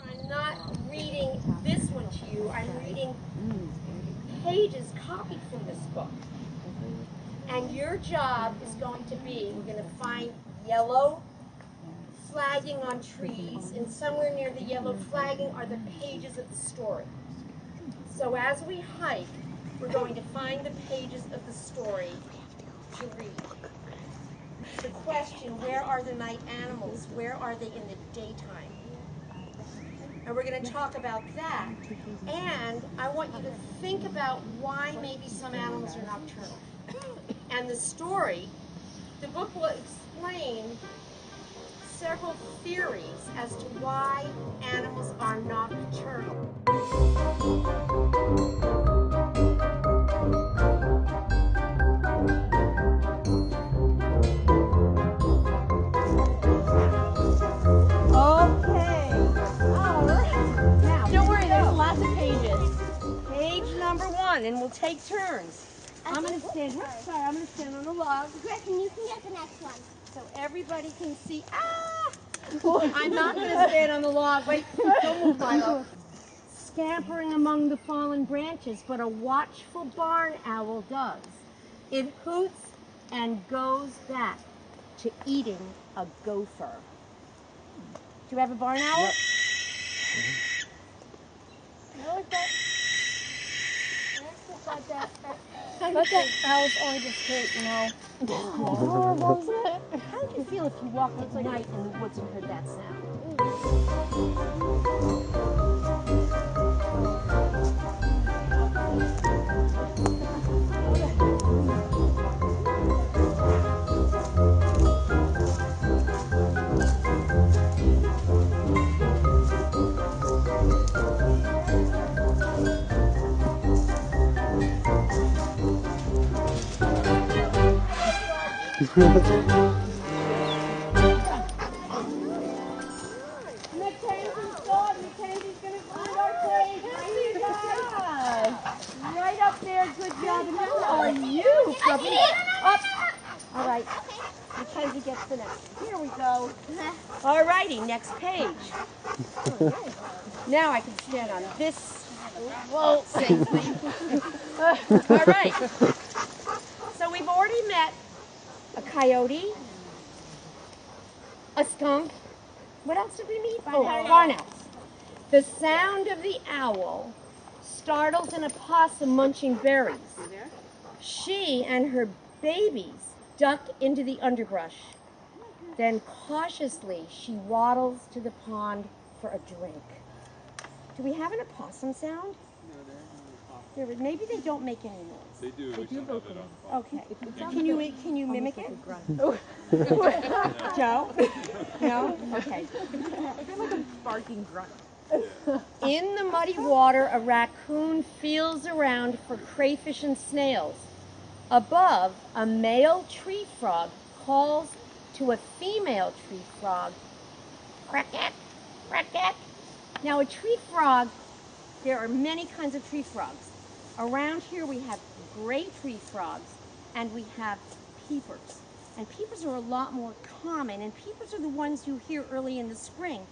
I'm not reading this one to you. I'm reading pages copied from this book. And your job is going to be, we're going to find yellow flagging on trees, and somewhere near the yellow flagging are the pages of the story. So as we hike, we're going to find the pages of the story to read. The question, where are the night animals? Where are they in the daytime? And we're going to talk about that. And I want you to think about why maybe some animals are nocturnal. And the story, the book will explain several theories as to why animals are nocturnal. Okay, all right. Now, don't worry, there's lots of pages. Page number 1, and we'll take turns. I'm going to stand. Sorry, I'm going to stand on the log. Griffin, you can get the next one. So everybody can see. Ah! I'm not going to stand on the log. Wait, don't move, Milo. Scampering among the fallen branches, but a watchful barn owl does. It hoots and goes back to eating a gopher. Do you have a barn owl? Yep. I like that. But that owl's only just cute, you know. Horrible, isn't it? How would you feel if you walked at night in the woods and heard that sound? Mackenzie's gone. Mackenzie's going to find our place. Right up there. Good job. And who are you, puppy? Up. All right. Mackenzie gets the next. Here we go. All righty. Next page. Now I can stand on this. Whoa. Safely. All right. So we've already met a coyote, a skunk. What else did we meet? Barn owls. The sound of the owl startles an opossum munching berries. She and her babies duck into the underbrush. Then cautiously she waddles to the pond for a drink. Do we have an opossum sound? Maybe they don't make any noise. They do. Okay. Can you mimic it? Joe? No? Okay. I feel like a barking grunt. In the muddy water, a raccoon feels around for crayfish and snails. Above, a male tree frog calls to a female tree frog. Cracket, cracket. Now a tree frog, there are many kinds of tree frogs. Around here we have gray tree frogs and we have peepers. And peepers are a lot more common, and peepers are the ones you hear early in the spring.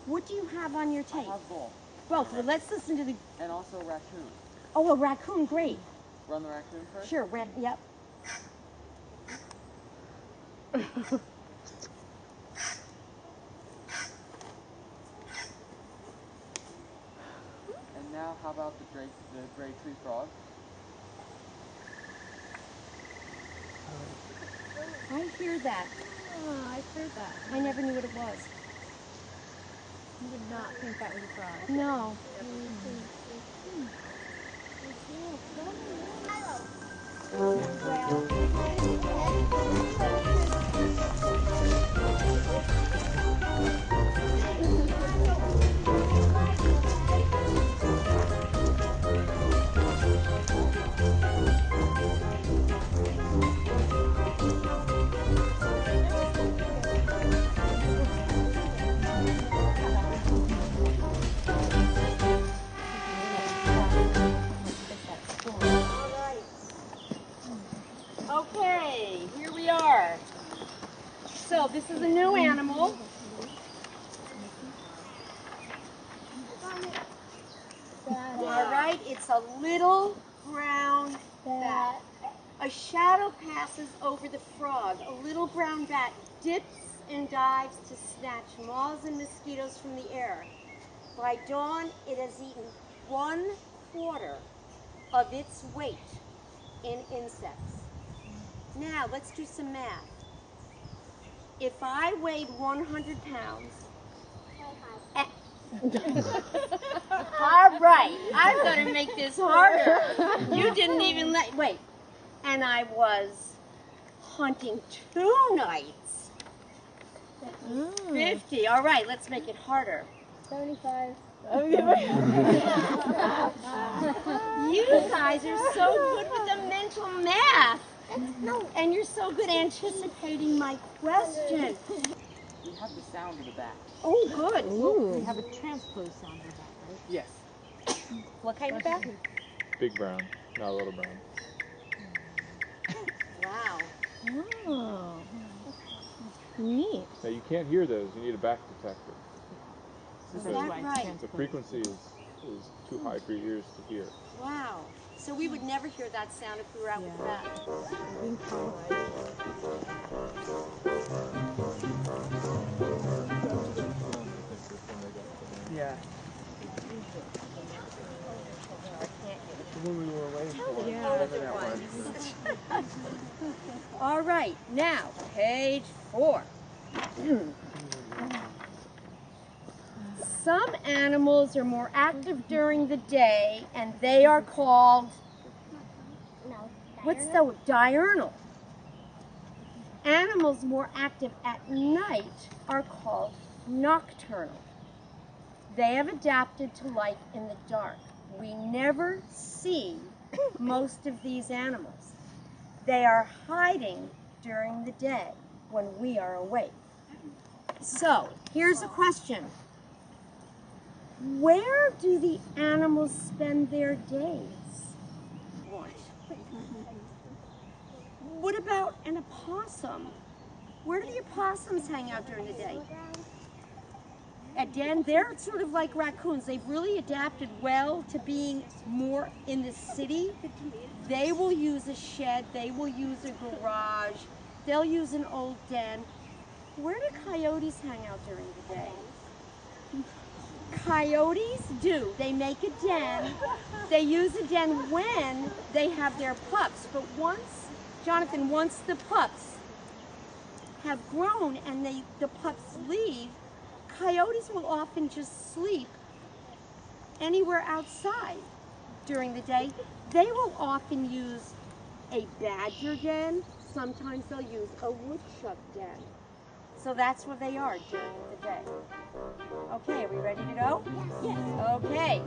What do you have on your tape? I have both. Both. Well, let's listen to the... And also raccoon. Oh, a raccoon, great. Run the raccoon first? Sure, yep. And now how about the gray tree frog? I hear that. Oh, I've heard that. I never knew what it was. You would not think that was a frog. No. Okay, here we So this is a new animal. All right, it's a little brown bat. A shadow passes over the frog. A little brown bat dips and dives to snatch moths and mosquitoes from the air. By dawn, it has eaten 1/4 of its weight in insects. Now, let's do some math. If I weighed 100 pounds, all right, I'm going to make this harder. You didn't even wait. And I was hunting 2 nights. 50. All right, let's make it harder. 75. You guys are so good with the mental math. And you're so good anticipating my question. We have the sound of the bat. Oh, good. We have a transpose sound of that, right? Yes. What kind of bat? Big brown, not a little brown. Wow. Oh. Neat. Now you can't hear those. You need a back detector. Is So that right? the frequency is too high for your ears to hear. Wow. So we would never hear that sound if we were out with the bat. Yeah. When we were away for Yeah. All right, now, page 4. Some animals are more active during the day, and they are called, what's the word? Diurnal. Animals more active at night are called nocturnal. They have adapted to life in the dark. We never see most of these animals. They are hiding during the day when we are awake. So, here's a question. Where do the animals spend their days? What about an opossum? Where do the opossums hang out during the day? Again, they're sort of like raccoons. They've really adapted well to being more in the city. They will use a shed, they will use a garage, they'll use an old den. Where do coyotes hang out during the day? Coyotes do. They make a den. They use a den when they have their pups. But once, Jonathan, once the pups have grown and the pups leave, coyotes will often just sleep anywhere outside during the day. They will often use a badger den. Sometimes they'll use a woodchuck den. So that's where they are during the day. Okay, are we ready to go? Yes. Okay.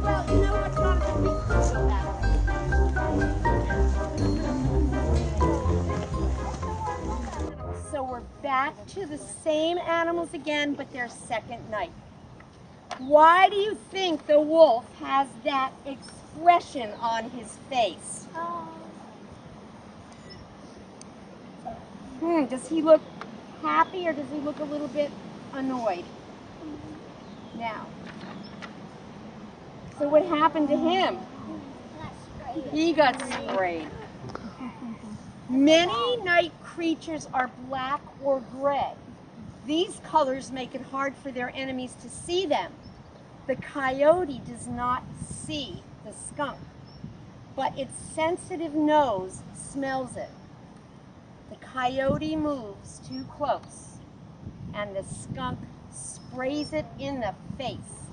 Well, you know what, Jonathan? We could go that way. So we're back to the same animals again, but their second night. Why do you think the wolf has that expression on his face? Does he look happy or does he look a little bit annoyed? Now, so what happened to him? He got sprayed. Many night creatures are black or gray. These colors make it hard for their enemies to see them. The coyote does not see the skunk, but its sensitive nose smells it. The coyote moves too close, and the skunk sprays it in the face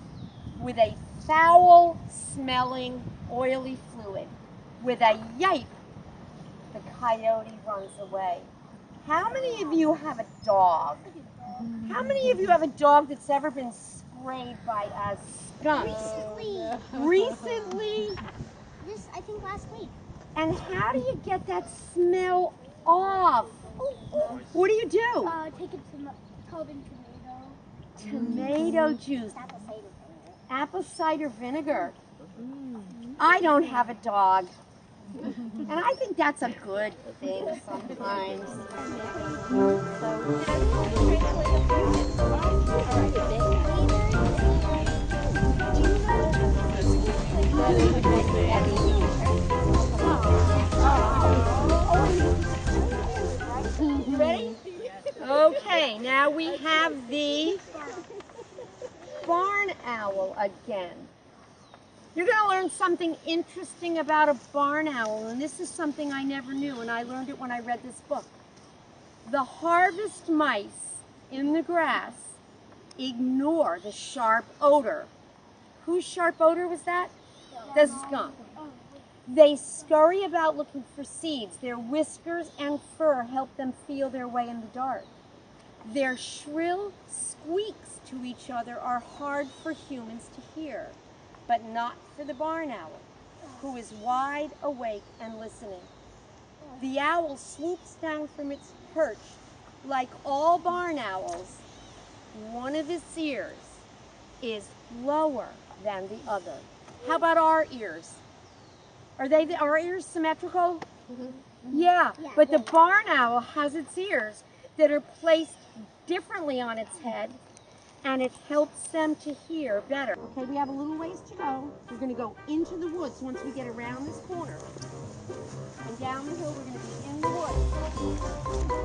with a foul-smelling, oily fluid. With a yipe, the coyote runs away. How many of you have a dog? How many of you have a dog that's ever been sprayed by a skunk? Recently? This, I think, last week. And how do you get that smell off? What do you do? Take it to Tobin tomato. Tomato juice. Apple cider vinegar. Apple cider vinegar. I don't have a dog. And I think that's a good thing sometimes. You ready? Okay, now we have the barn owl again. You're going to learn something interesting about a barn owl, and this is something I never knew, and I learned it when I read this book. The harvest mice in the grass ignore the sharp odor. Whose sharp odor was that? The skunk. They scurry about looking for seeds. Their whiskers and fur help them feel their way in the dark. Their shrill squeaks to each other are hard for humans to hear, but not for the barn owl, who is wide awake and listening. The owl swoops down from its perch. Like all barn owls, one of its ears is lower than the other. How about our ears? Are our ears symmetrical? Yeah, but the barn owl has its ears that are placed differently on its head, and it helps them to hear better. Okay, we have a little ways to go. We're going to go into the woods once we get around this corner. And down the hill, we're going to be in the woods.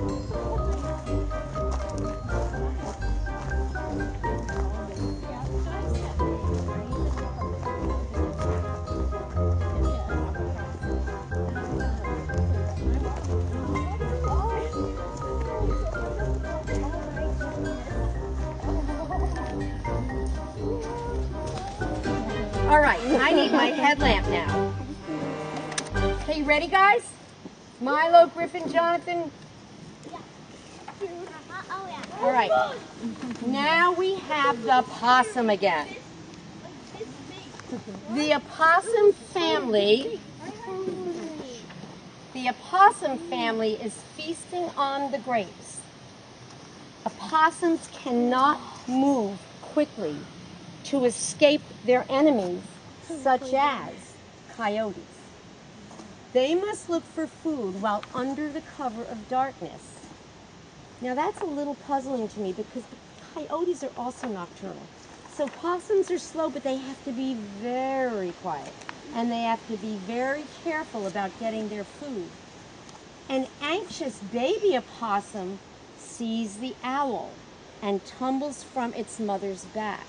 All right, I need my headlamp now. Okay, you ready, guys? Milo, Griffin, Jonathan. All right. Now we have the possum again. The opossum family is feasting on the grapes. Opossums cannot move quickly to escape their enemies, such as coyotes. They must look for food while under the cover of darkness. Now that's a little puzzling to me because the coyotes are also nocturnal. So possums are slow, but they have to be very quiet. And they have to be very careful about getting their food. An anxious baby opossum sees the owl and tumbles from its mother's back.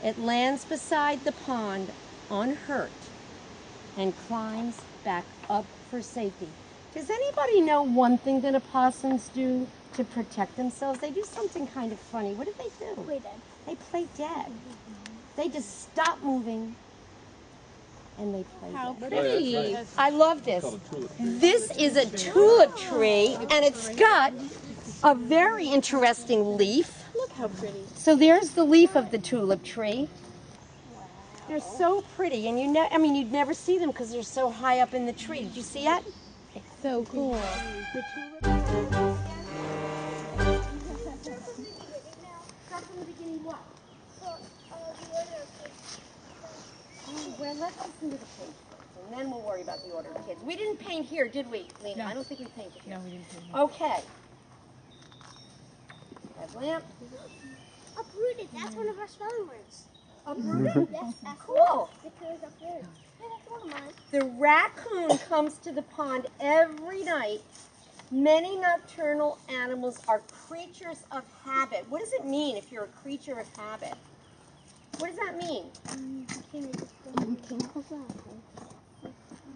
It lands beside the pond unhurt and climbs back up for safety. Does anybody know one thing that opossums do to protect themselves? They do something kind of funny. What do they do? Play dead. They play dead. They just stop moving and they play How dead. pretty. I love this. This is a tulip tree, and it's got a very interesting leaf. Look how pretty. So there's the leaf of the tulip tree. They're so pretty, and you'd never see them because they're so high up in the tree. Did you see it? So cool. Start from the beginning. What? Oh, well, let's listen to the page first, and then we'll worry about the order of kids. We didn't paint here, did we, Lena? No. I don't think we painted here. No, we didn't. Okay. Headlamp. Uprooted. That's one of our spelling words. Uprooted? Yes, that's Cool. because uprooted. Yeah, that's one of mine. The raccoon comes to the pond every night. Many nocturnal animals are creatures of habit. What does it mean if you're a creature of habit? What does that mean?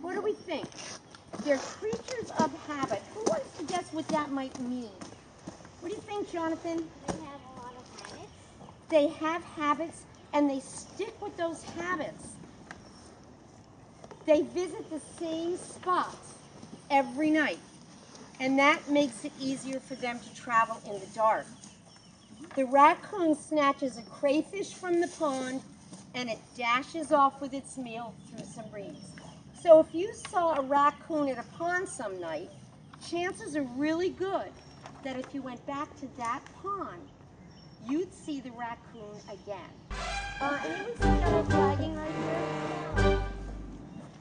What do we think? They're creatures of habit. Who wants to guess what that might mean? What do you think, Jonathan? They have a lot of habits. They have habits, and they stick with those habits. They visit the same spots every night, and that makes it easier for them to travel in the dark. The raccoon snatches a crayfish from the pond, and it dashes off with its meal through some reeds. So if you saw a raccoon at a pond some night, chances are really good that if you went back to that pond, you'd see the raccoon again. Anyone see yellow flagging right here?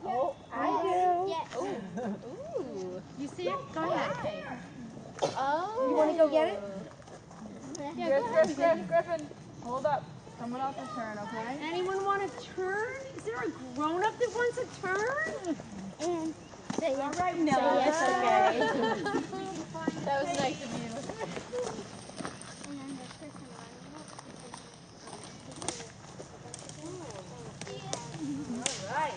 Oh, I do. Yes. Griffin, hold up. Someone else will turn, okay? Anyone want to turn? Is there a grown-up that wants a turn? And say All right, no, say that's yes. okay. That was nice of you. And then the person All right.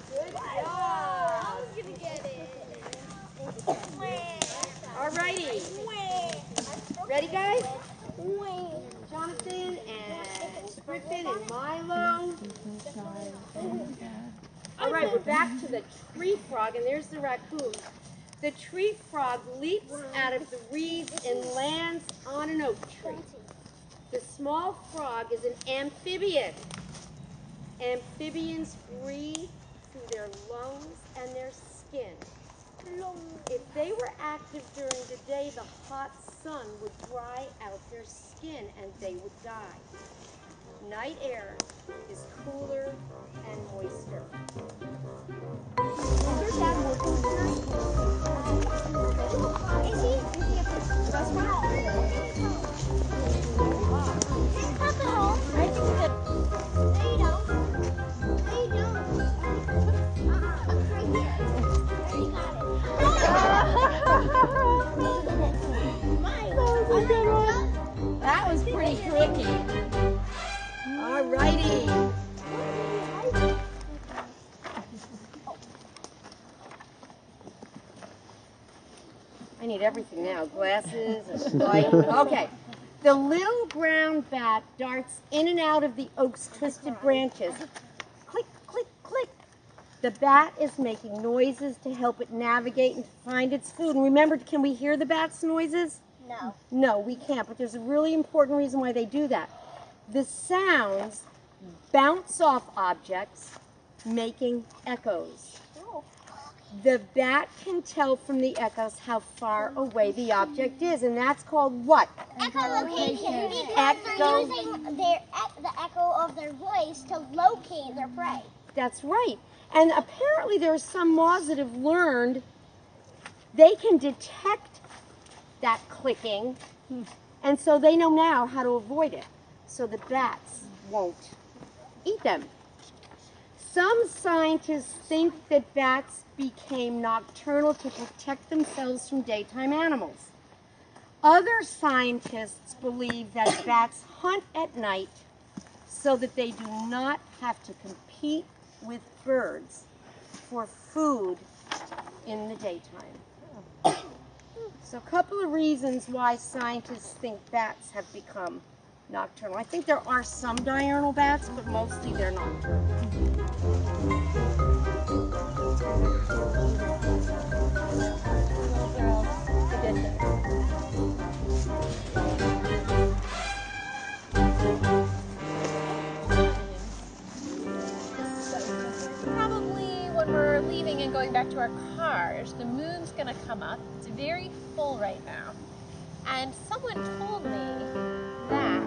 Good job. gonna get it. All righty. Ready, guys? Jonathan and Griffin and Milo. All right, we're back to the tree frog, and there's the raccoon. The tree frog leaps out of the reeds and lands on an oak tree. The small frog is an amphibian. Amphibians breathe through their lungs and their skin. If they were active during the day, the hot sun would dry out their skin and they would die. Night air is cooler and moister. Is your dad working tonight? Is he? That's right. Papa home? I think that. No, you don't. No, you don't. Right here. There, you got it. That was pretty tricky. All righty. I need everything now. Glasses and light. Okay. The little brown bat darts in and out of the oak's twisted branches. Click, click, click. The bat is making noises to help it navigate and to find its food. And remember, can we hear the bat's noises? No. No, we can't, but there's a really important reason why they do that. The sounds bounce off objects, making echoes. The bat can tell from the echoes how far away the object is, and that's called what? Echolocation. Because they're using the echo of their voice to locate their prey. That's right. And apparently there are some moths that have learned they can detect that clicking, and so they know now how to avoid it, so the bats won't eat them. Some scientists think that bats became nocturnal to protect themselves from daytime animals. Other scientists believe that bats hunt at night so that they do not have to compete with birds for food in the daytime. So a couple of reasons why scientists think bats have become nocturnal. I think there are some diurnal bats, but mostly they're nocturnal. Probably when we're leaving and going back to our cars, the moon's going to come up. It's very full right now. And someone told me that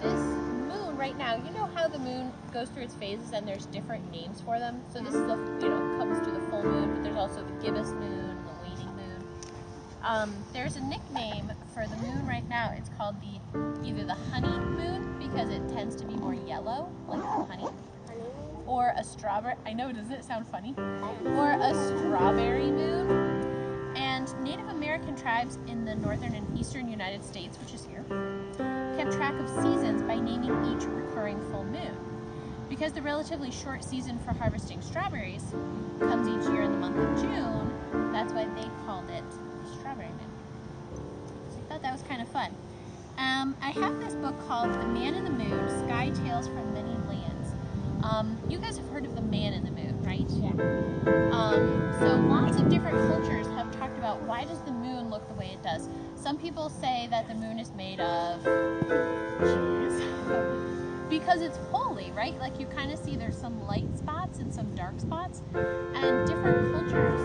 this moon right now, you know how the moon goes through its phases and there's different names for them? So this is the, comes to the full moon, but there's also the gibbous moon, the waning moon. There's a nickname for the moon right now. It's called either the honey moon, because it tends to be more yellow, like honey, or a strawberry, I know, doesn't it sound funny? Or a strawberry moon. And Native American tribes in the northern and eastern United States, which is here, kept track of seasons by naming each recurring full moon. Because the relatively short season for harvesting strawberries comes each year in the month of June, that's why they called it Strawberry Moon. So I thought that was kind of fun. I have this book called The Man in the Moon, Sky Tales from Many Lands. You guys have heard of the Man in the Moon, right? Yeah. So lots of different cultures have talked about why does the moon look the way it does. Some people say that the moon is made of cheese because it's holy, right? Like you kind of see there's some light spots and some dark spots, and different cultures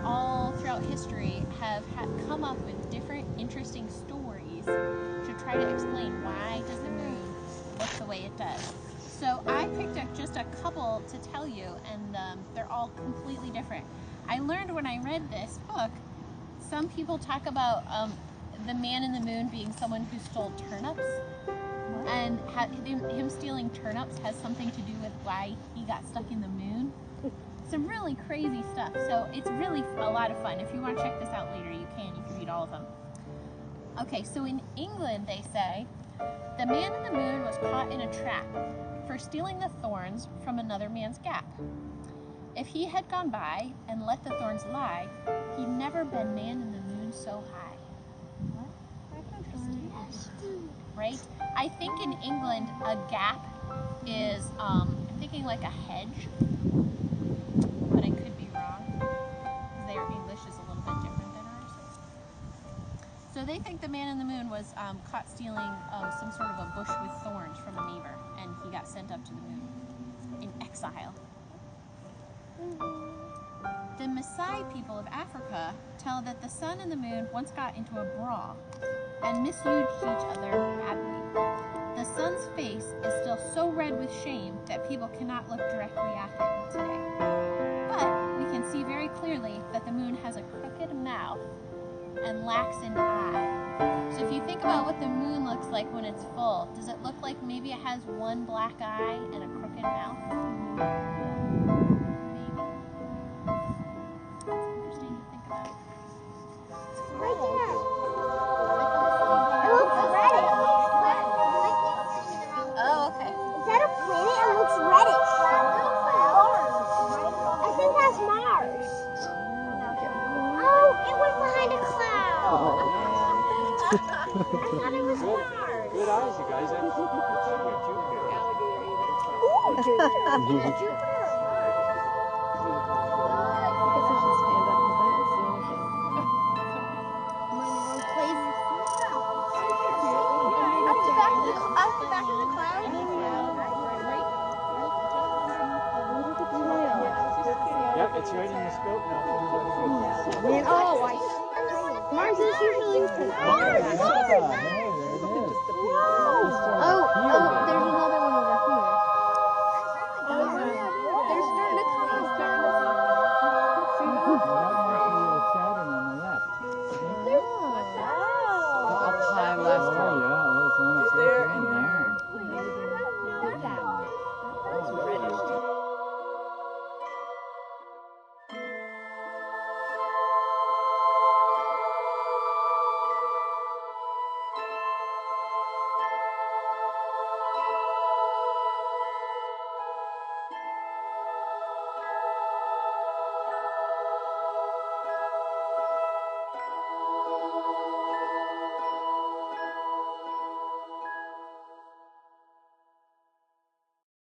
all throughout history have come up with different interesting stories to try to explain why does the moon look the way it does. So I picked up just a couple to tell you, and they're all completely different. I learned when I read this book, some people talk about the man in the moon being someone who stole turnips. And him stealing turnips has something to do with why he got stuck in the moon. Some really crazy stuff. So it's really a lot of fun. If you want to check this out later, you can read all of them. Okay, so in England they say, the man in the moon was caught in a trap for stealing the thorns from another man's gap. If he had gone by and let the thorns lie, he'd never been man in the moon so high. Right? I think in England a gap is, I'm thinking like a hedge, but I could be wrong, because their English is a little bit different than ours. So they think the man in the moon was caught stealing some sort of a bush with thorns from a neighbor, and he got sent up to the moon in exile. The Maasai people of Africa tell that the sun and the moon once got into a brawl and misused each other badly. The sun's face is still so red with shame that people cannot look directly at him today. But we can see very clearly that the moon has a crooked mouth and lacks an eye. So if you think about what the moon looks like when it's full, does it look like maybe it has one black eye and a crooked mouth? I thought it was Mars. Good eyes, you guys. That's Jupiter. Yep, it's right in the scope now. Man, oh, Mars is usually Mars. There's another